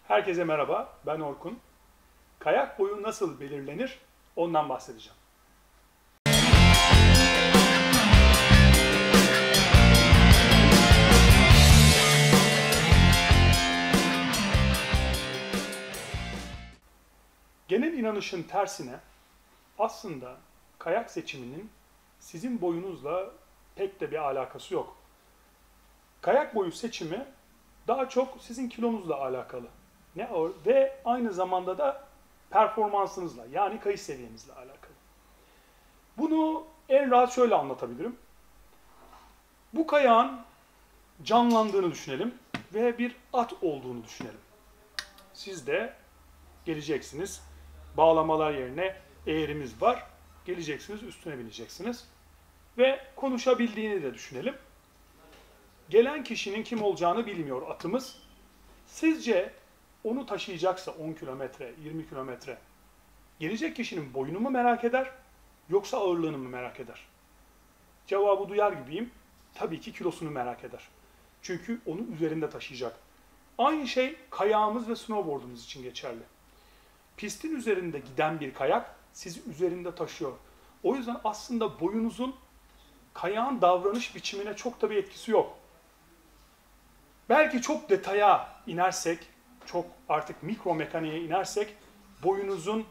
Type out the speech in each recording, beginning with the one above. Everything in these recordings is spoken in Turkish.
Herkese merhaba, ben Orkun. Kayak boyu nasıl belirlenir? Ondan bahsedeceğim. Genel inanışın tersine aslında kayak seçiminin sizin boyunuzla pek de bir alakası yok. Kayak boyu seçimi daha çok sizin kilonuzla alakalı. Ve aynı zamanda da performansınızla, yani kayış seviyenizle alakalı. Bunu en rahat şöyle anlatabilirim. Bu kayağın canlandığını düşünelim ve bir at olduğunu düşünelim. Siz de geleceksiniz, bağlamalar yerine eğrimiz var, geleceksiniz, üstüne bineceksiniz ve konuşabildiğini de düşünelim. Gelen kişinin kim olacağını bilmiyor atımız. Sizce onu taşıyacaksa 10 kilometre, 20 kilometre, gelecek kişinin boyunu mu merak eder, yoksa ağırlığını mı merak eder? Cevabı duyar gibiyim. Tabii ki kilosunu merak eder. Çünkü onu üzerinde taşıyacak. Aynı şey kayağımız ve snowboardumuz için geçerli. Pistin üzerinde giden bir kayak sizi üzerinde taşıyor. O yüzden aslında boyunuzun kayağın davranış biçimine çok da bir etkisi yok. Belki çok detaya inersek, çok artık mikro mekaniğe inersek, boyunuzun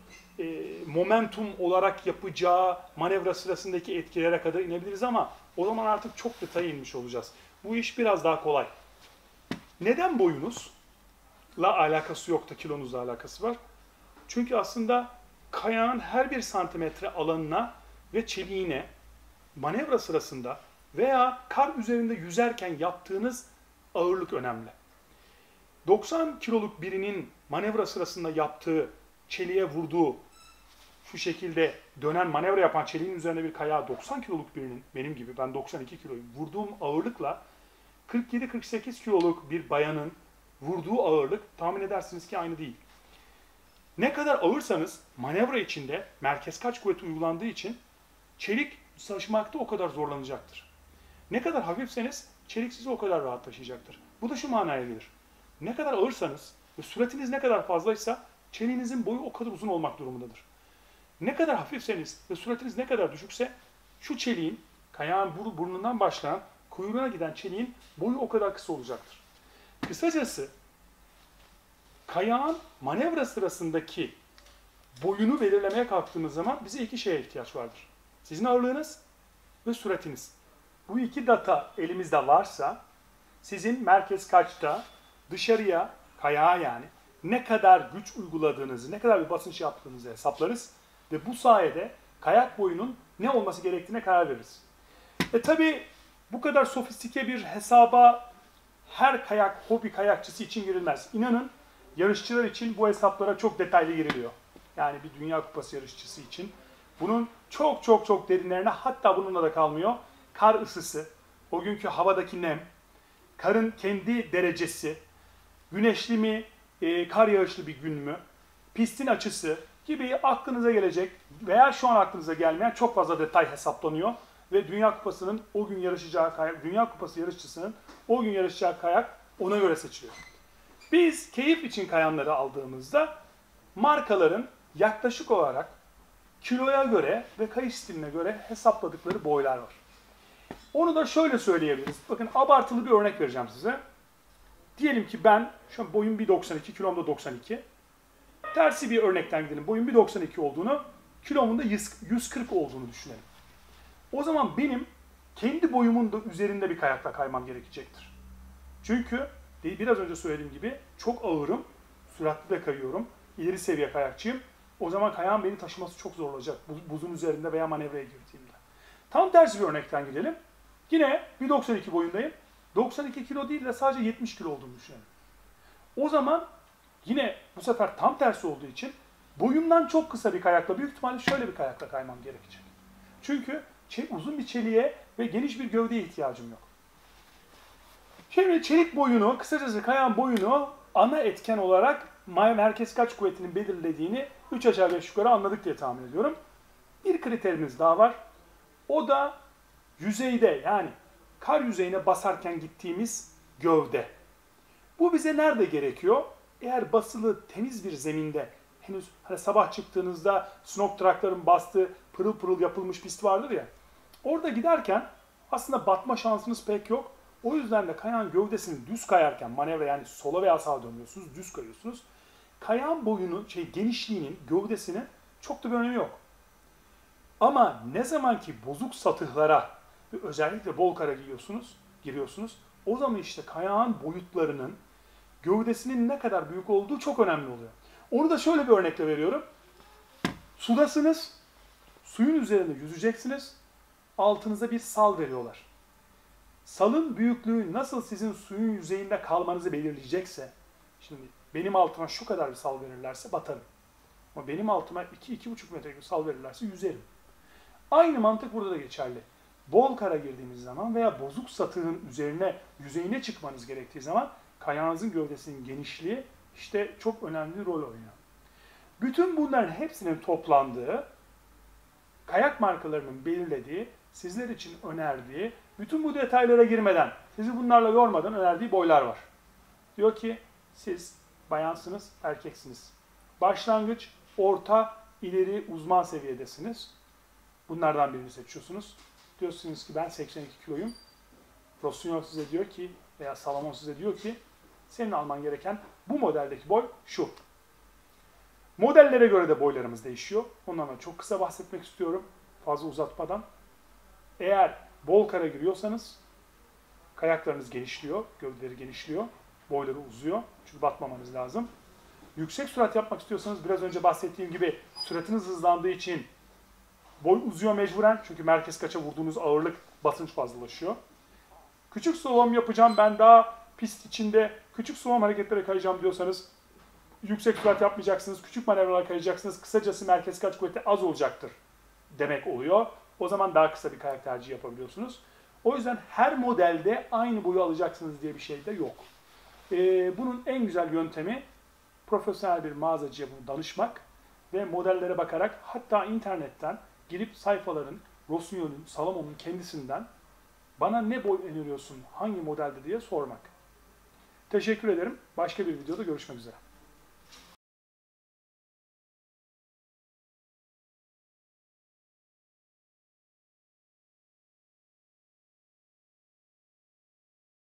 momentum olarak yapacağı manevra sırasındaki etkilere kadar inebiliriz ama o zaman artık çok detaya inmiş olacağız. Bu iş biraz daha kolay. Neden boyunuzla alakası yok da kilonuzla alakası var? Çünkü aslında kayağın her bir santimetre alanına ve çeliğine manevra sırasında veya kar üzerinde yüzerken yaptığınız ağırlık önemli. 90 kiloluk birinin manevra sırasında yaptığı, çeliğe vurduğu, şu şekilde dönen manevra yapan çeliğin üzerine bir kayağı 90 kiloluk birinin, benim gibi ben 92 kiloyum, vurduğum ağırlıkla 47-48 kiloluk bir bayanın vurduğu ağırlık tahmin edersiniz ki aynı değil. Ne kadar ağırsanız manevra içinde merkez kaç kuvveti uygulandığı için çelik taşımakta o kadar zorlanacaktır. Ne kadar hafifseniz çelik sizi o kadar rahat taşıyacaktır. Bu da şu manaya gelir. Ne kadar ağırsanız ve süratiniz ne kadar fazlaysa çeliğinizin boyu o kadar uzun olmak durumundadır. Ne kadar hafifseniz ve süratiniz ne kadar düşükse şu çeliğin, kayağın burnundan başlayan kuyruğuna giden çeliğin boyu o kadar kısa olacaktır. Kısacası kayağın manevra sırasındaki boyunu belirlemeye kalktığımız zaman bize iki şeye ihtiyaç vardır. Sizin ağırlığınız ve süratiniz. Bu iki data elimizde varsa sizin merkez kaçta, dışarıya, kayağa yani ne kadar güç uyguladığınızı, ne kadar bir basınç yaptığınızı hesaplarız ve bu sayede kayak boyunun ne olması gerektiğine karar veririz. Tabii bu kadar sofistike bir hesaba her hobi kayakçısı için girilmez. İnanın yarışçılar için bu hesaplara çok detaylı giriliyor. Yani bir Dünya Kupası yarışçısı için. Bunun çok derinlerine, hatta bununla da kalmıyor. Kar ısısı, o günkü havadaki nem, karın kendi derecesi, güneşli mi, kar yağışlı bir gün mü, pistin açısı gibi aklınıza gelecek veya şu an aklınıza gelmeyen çok fazla detay hesaplanıyor ve Dünya Kupası'nın o gün yarışacağı kayak, Dünya Kupası yarışçısının o gün yarışacağı kayak ona göre seçiliyor. Biz keyif için kayanları aldığımızda markaların yaklaşık olarak kiloya göre ve kayış stiline göre hesapladıkları boylar var. Onu da şöyle söyleyebiliriz. Bakın abartılı bir örnek vereceğim size. Diyelim ki ben, şu an boyum 1.92, kilom da 92. Tersi bir örnekten gidelim. Boyum 1.92 olduğunu, kilomun da 140 olduğunu düşünelim. O zaman benim kendi boyumun da üzerinde bir kayakla kaymam gerekecektir. Çünkü biraz önce söylediğim gibi çok ağırım, süratli de kayıyorum, ileri seviye kayakçıyım. O zaman kayağın beni taşıması çok zor olacak buzun üzerinde veya manevraya girdiğimde. Tam tersi bir örnekten gidelim. Yine 1.92 boyundayım. 92 kilo değil de sadece 70 kilo olduğunu düşünelim. O zaman yine bu sefer tam tersi olduğu için boyumdan çok kısa bir kayakla, büyük ihtimalle şöyle bir kayakla kaymam gerekecek. Çünkü uzun bir çeliğe ve geniş bir gövdeye ihtiyacım yok. Şimdi çelik boyunu, kısacası kayağın boyunu ana etken olarak merkez kaç kuvvetinin belirlediğini 3 aşağı 5 yukarı anladık diye tahmin ediyorum. Bir kriterimiz daha var. O da yüzeyde, yani kar yüzeyine basarken gittiğimiz gövde. Bu bize nerede gerekiyor? Eğer basılı temiz bir zeminde, henüz hani sabah çıktığınızda snow truckların bastığı pırıl pırıl yapılmış pist vardır ya. Orada giderken aslında batma şansınız pek yok. O yüzden de kayağın gövdesini düz kayarken, manevra yani sola veya sağa dönüyorsunuz, düz kayıyorsunuz. Kayağın boyunu, genişliğinin, gövdesinin çok da bir önemi yok. Ama ne zaman ki bozuk satıhlara ve özellikle bol kara giriyorsunuz, o zaman işte kayağın boyutlarının, gövdesinin ne kadar büyük olduğu çok önemli oluyor. Onu da şöyle bir örnekle veriyorum. Sudasınız, suyun üzerinde yüzeceksiniz, altınıza bir sal veriyorlar. Salın büyüklüğü nasıl sizin suyun yüzeyinde kalmanızı belirleyecekse, şimdi benim altıma şu kadar bir sal verirlerse batarım. Ama benim altıma 2-2,5 metre bir sal verirlerse yüzerim. Aynı mantık burada da geçerli. Bol kara girdiğiniz zaman veya bozuk satığın yüzeyine çıkmanız gerektiği zaman kayağınızın gövdesinin genişliği işte çok önemli bir rol oynuyor. Bütün bunların hepsinin toplandığı, kayak markalarının belirlediği, sizler için önerdiği, bütün bu detaylara girmeden, sizi bunlarla yormadan önerdiği boylar var. Diyor ki siz bayansınız, erkeksiniz. Başlangıç, orta, ileri, uzman seviyedesiniz. Bunlardan birini seçiyorsunuz. Diyorsunuz ki ben 82 kiloyum. Rossignol size diyor ki veya Salomon size diyor ki senin alman gereken bu modeldeki boy şu. Modellere göre de boylarımız değişiyor. Ondan çok kısa bahsetmek istiyorum. Fazla uzatmadan. Eğer bol kara giriyorsanız kayaklarınız genişliyor, gövdeleri genişliyor, boyları uzuyor. Çünkü batmamanız lazım. Yüksek sürat yapmak istiyorsanız biraz önce bahsettiğim gibi süratiniz hızlandığı için boy uzuyor mecburen. Çünkü merkez kaça vurduğunuz ağırlık basınç fazlalaşıyor. Küçük slalom yapacağım, ben daha pist içinde küçük slalom hareketlere kayacağım diyorsanız yüksek sürat yapmayacaksınız, küçük manevralar kayacaksınız. Kısacası merkez kaç kuvveti az olacaktır demek oluyor. O zaman daha kısa bir kayak tercihi yapabiliyorsunuz. O yüzden her modelde aynı boyu alacaksınız diye bir şey de yok. Bunun en güzel yöntemi profesyonel bir mağazacıya bunu danışmak ve modellere bakarak hatta internetten girip sayfaların, Rossignol'un, Salomon'un kendisinden bana ne boy öneriyorsun, hangi modelde diye sormak. Teşekkür ederim. Başka bir videoda görüşmek üzere.